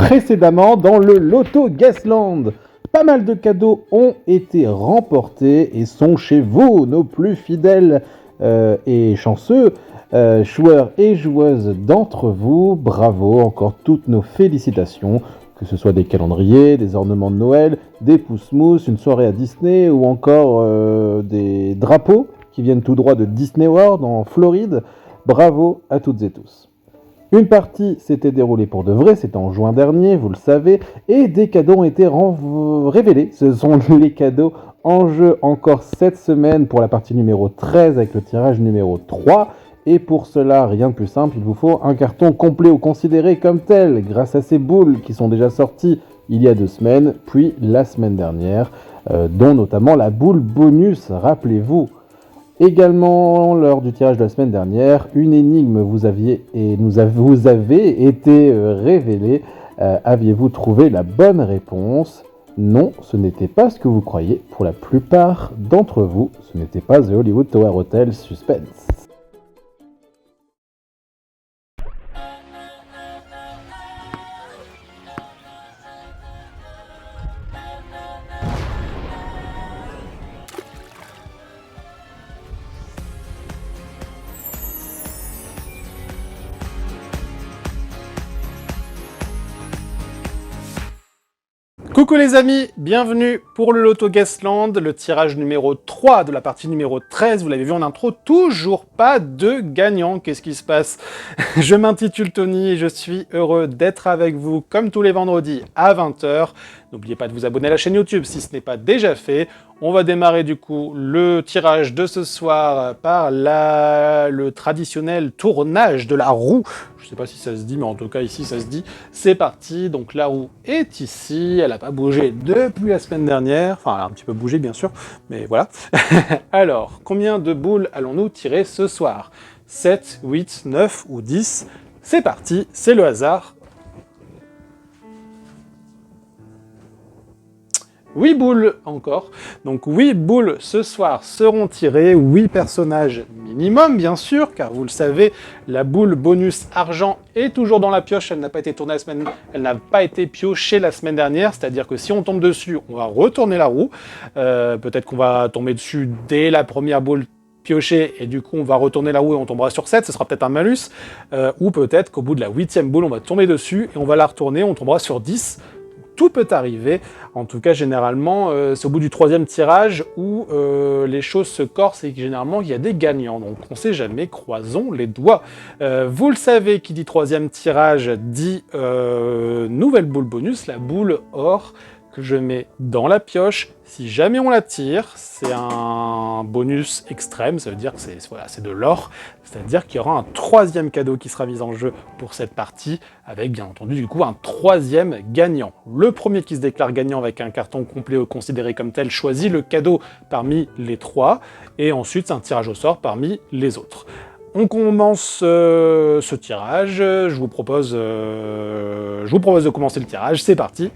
Précédemment dans le Loto Guessland. Pas mal de cadeaux ont été remportés et sont chez vous, nos plus fidèles et chanceux joueurs et joueuses d'entre vous. Bravo, encore toutes nos félicitations, que ce soit des calendriers, des ornements de Noël, des pousse-mousse, une soirée à Disney ou encore des drapeaux qui viennent tout droit de Disney World en Floride. Bravo à toutes et tous. Une partie s'était déroulée pour de vrai, c'était en juin dernier, vous le savez, et des cadeaux ont été révélés. Ce sont les cadeaux en jeu encore cette semaine pour la partie numéro 13 avec le tirage numéro 3. Et pour cela, rien de plus simple, il vous faut un carton complet ou considéré comme tel, grâce à ces boules qui sont déjà sorties il y a 2 semaines, puis la semaine dernière, dont notamment la boule bonus, rappelez-vous. Également, lors du tirage de la semaine dernière, une énigme vous avez été révélée. Aviez-vous trouvé la bonne réponse? Non, ce n'était pas ce que vous croyez. Pour la plupart d'entre vous, ce n'était pas The Hollywood Tower Hotel Suspense. Coucou les amis, bienvenue pour le Loto Guessland, le tirage numéro 3 de la partie numéro 13. Vous l'avez vu en intro, toujours pas de gagnant. Qu'est-ce qui se passe? Je m'intitule Tony et je suis heureux d'être avec vous comme tous les vendredis à 20 h. N'oubliez pas de vous abonner à la chaîne YouTube si ce n'est pas déjà fait. On va démarrer du coup le tirage de ce soir par le traditionnel tournage de la roue. Je ne sais pas si ça se dit, mais en tout cas ici ça se dit. C'est parti, donc la roue est ici, elle n'a pas bougé depuis la semaine dernière. Enfin, elle a un petit peu bougé bien sûr, mais voilà. Alors, combien de boules allons-nous tirer ce soir? 7, 8, 9 ou 10? C'est parti, c'est le hasard. 8 boules encore, donc 8 boules ce soir seront tirées, 8 personnages minimum bien sûr, car vous le savez, la boule bonus argent est toujours dans la pioche, elle n'a pas été tournée la semaine, elle n'a pas été piochée la semaine dernière, c'est-à-dire que si on tombe dessus, on va retourner la roue, peut-être qu'on va tomber dessus dès la première boule piochée, et du coup on va retourner la roue et on tombera sur 7, ce sera peut-être un malus, ou peut-être qu'au bout de la 8e boule, on va tomber dessus, et on va la retourner, on tombera sur 10, tout peut arriver. En tout cas, généralement, c'est au bout du 3e tirage où les choses se corsent et que généralement, il y a des gagnants. Donc, on ne sait jamais, croisons les doigts. Vous le savez, qui dit 3e tirage dit nouvelle boule bonus, la boule or que je mets dans la pioche. Si jamais on la tire, c'est un bonus extrême, ça veut dire que c'est de l'or, c'est-à-dire qu'il y aura un 3e cadeau qui sera mis en jeu pour cette partie, avec bien entendu du coup un 3e gagnant. Le premier qui se déclare gagnant avec un carton complet ou considéré comme tel choisit le cadeau parmi les 3, et ensuite c'est un tirage au sort parmi les autres. On commence ce tirage, je vous propose de commencer le tirage, c'est parti.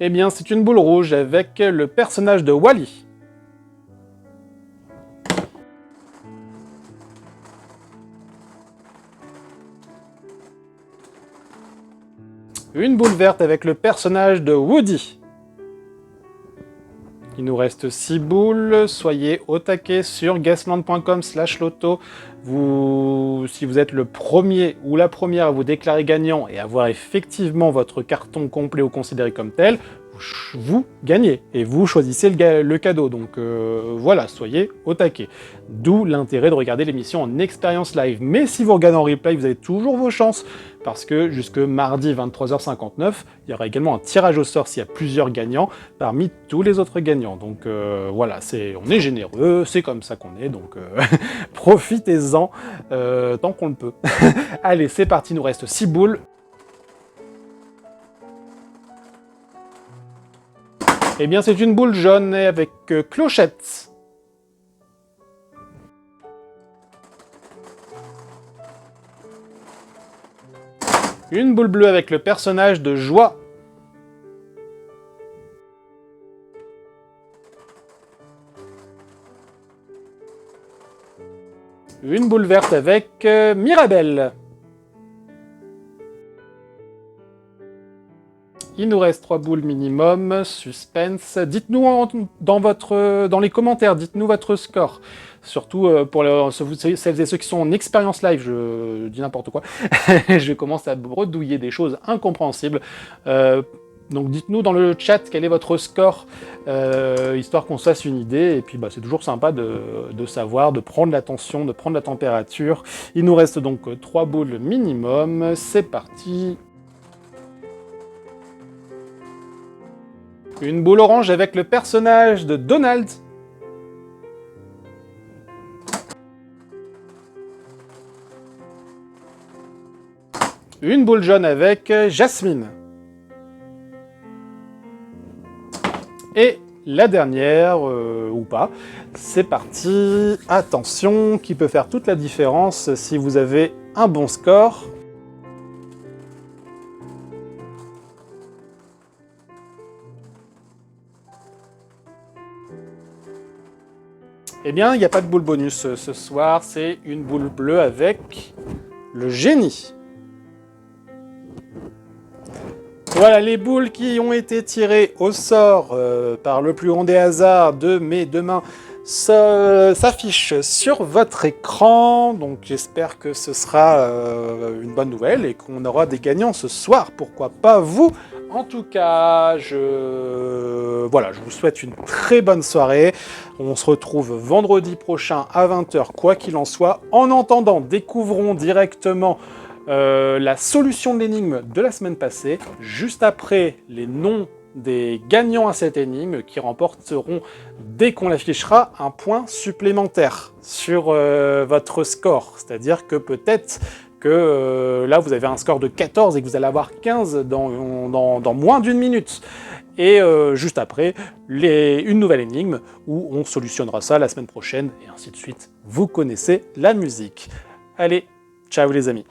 Eh bien, c'est une boule rouge avec le personnage de Wall-E. Une boule verte avec le personnage de Woody. Il nous reste 6 boules, soyez au taquet sur guessland.com/loto. Si vous êtes le premier ou la première à vous déclarer gagnant et avoir effectivement votre carton complet ou considéré comme tel, vous gagnez et vous choisissez le cadeau. Donc voilà, soyez au taquet. D'où l'intérêt de regarder l'émission en expérience live. Mais si vous regardez en replay, vous avez toujours vos chances, parce que jusque mardi 23h59, il y aura également un tirage au sort s'il y a plusieurs gagnants parmi tous les autres gagnants. Donc voilà, on est généreux, c'est comme ça qu'on est, donc profitez-en tant qu'on le peut. Allez, c'est parti, il nous reste 6 boules. Eh bien, c'est une boule jaune avec clochette. Une boule bleue avec le personnage de Joie. Une boule verte avec Mirabelle. Il nous reste 3 boules minimum, suspense. Dites-nous dans les commentaires, dites-nous votre score. Surtout pour celles et ceux qui sont en expérience live, je dis n'importe quoi. Je commence à bredouiller des choses incompréhensibles. Donc dites-nous dans le chat quel est votre score, histoire qu'on se fasse une idée. Et puis c'est toujours sympa de savoir, de prendre la tension, de prendre la température. Il nous reste donc 3 boules minimum. C'est parti. Une boule orange avec le personnage de Donald. Une boule jaune avec Jasmine. Et la dernière, ou pas, c'est parti. Attention, qui peut faire toute la différence si vous avez un bon score. Eh bien, il n'y a pas de boule bonus ce soir, c'est une boule bleue avec le génie. Voilà les boules qui ont été tirées au sort par le plus grand des hasards de mes deux mains s'affichent sur votre écran. Donc j'espère que ce sera une bonne nouvelle et qu'on aura des gagnants ce soir. Pourquoi pas vous? En tout cas, je vous souhaite une très bonne soirée. On se retrouve vendredi prochain à 20h, quoi qu'il en soit. En attendant, découvrons directement la solution de l'énigme de la semaine passée, juste après les noms des gagnants à cette énigme qui remporteront, dès qu'on l'affichera, un point supplémentaire sur votre score. C'est-à-dire que peut-être que là, vous avez un score de 14 et que vous allez avoir 15 dans moins d'une minute. Et juste après, une nouvelle énigme où on solutionnera ça la semaine prochaine, et ainsi de suite. Vous connaissez la musique. Allez, ciao les amis.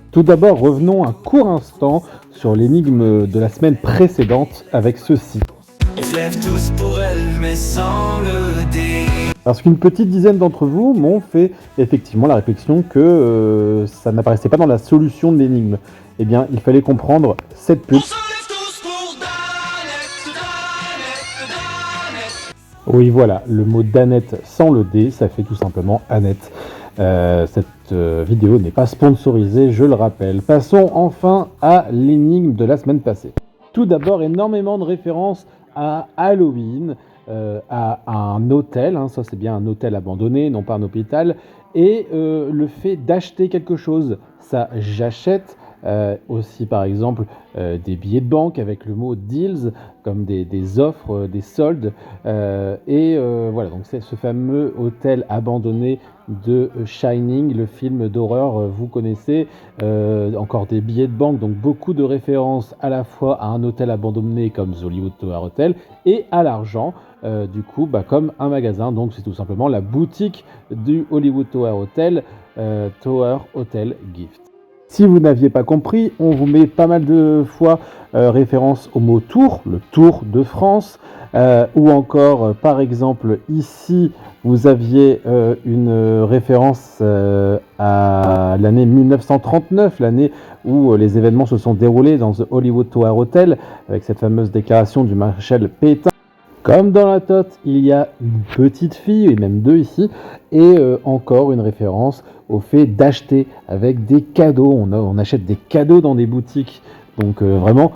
Tout d'abord, revenons un court instant sur l'énigme de la semaine précédente avec ceci. Ils se lèvent tous pour elle, mais sans le dire. Parce qu'une petite dizaine d'entre vous m'ont fait effectivement la réflexion que ça n'apparaissait pas dans la solution de l'énigme. Eh bien, il fallait comprendre cette pub. Oui, voilà, le mot Danette sans le D, ça fait tout simplement Annette. Cette vidéo n'est pas sponsorisée, je le rappelle. Passons enfin à l'énigme de la semaine passée. Tout d'abord, énormément de références à Halloween, à un hôtel, ça c'est bien un hôtel abandonné, non pas un hôpital, et le fait d'acheter quelque chose, ça j'achète. Aussi par exemple des billets de banque avec le mot deals, comme des offres, des soldes, voilà, donc c'est ce fameux hôtel abandonné de Shining, le film d'horreur, vous connaissez. Encore des billets de banque, donc beaucoup de références à la fois à un hôtel abandonné comme The Hollywood Tower Hotel et à l'argent, du coup comme un magasin, donc c'est tout simplement la boutique du Hollywood Tower Hotel, Tower Hotel Gift. Si vous n'aviez pas compris, on vous met pas mal de fois référence au mot tour, le Tour de France, ou encore, par exemple, ici, vous aviez une référence à l'année 1939, l'année où les événements se sont déroulés dans The Hollywood Tower Hotel, avec cette fameuse déclaration du maréchal Pétain. Comme dans la tote, il y a une petite fille, et même deux ici, et encore une référence au fait d'acheter avec des cadeaux. On achète des cadeaux dans des boutiques. Donc vraiment,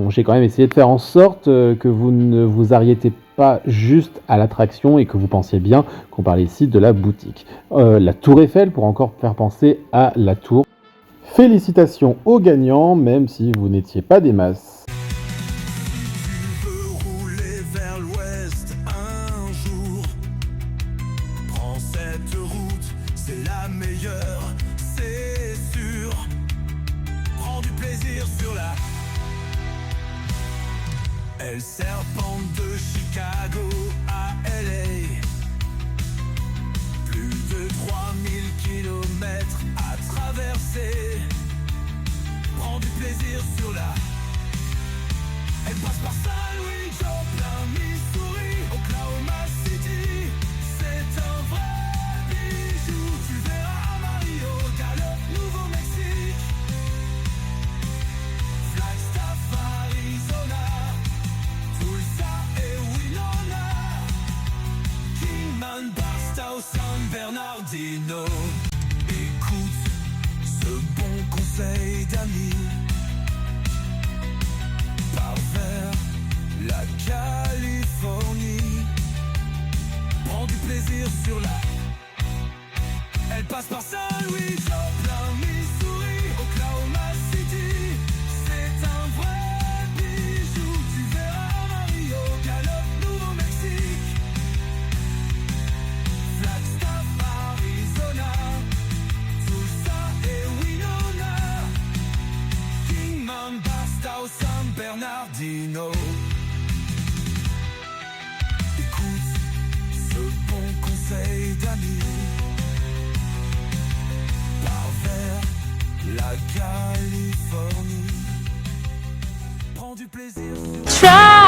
j'ai quand même essayé de faire en sorte que vous ne vous arrêtez pas juste à l'attraction et que vous pensiez bien qu'on parlait ici de la boutique. La Tour Eiffel, pour encore faire penser à la tour. Félicitations aux gagnants, même si vous n'étiez pas des masses. Elle serpente de Chicago à LA. Plus de 3000 kilomètres à traverser. Prends du plaisir sur la. Elle passe par Saint-Louis, Joplin, Missouri, Oklahoma City. C'est un vrai bijou. Bernardino. Écoute ce bon conseil d'ami. Pars vers la Californie. Prends du plaisir sur la. Elle passe par Saint-Louis, Joplin, Missouri, Oklahoma City. C'est un vrai bijou. Tu verras Mario, Gallup, Nouveau-Mexique, Flagstaff, Arizona, Tulsa et Winona, Kingman, Barstow, San Bernardino. Écoute ce bon conseil d'ami. Pars vers la Californie. Prends du plaisir sur...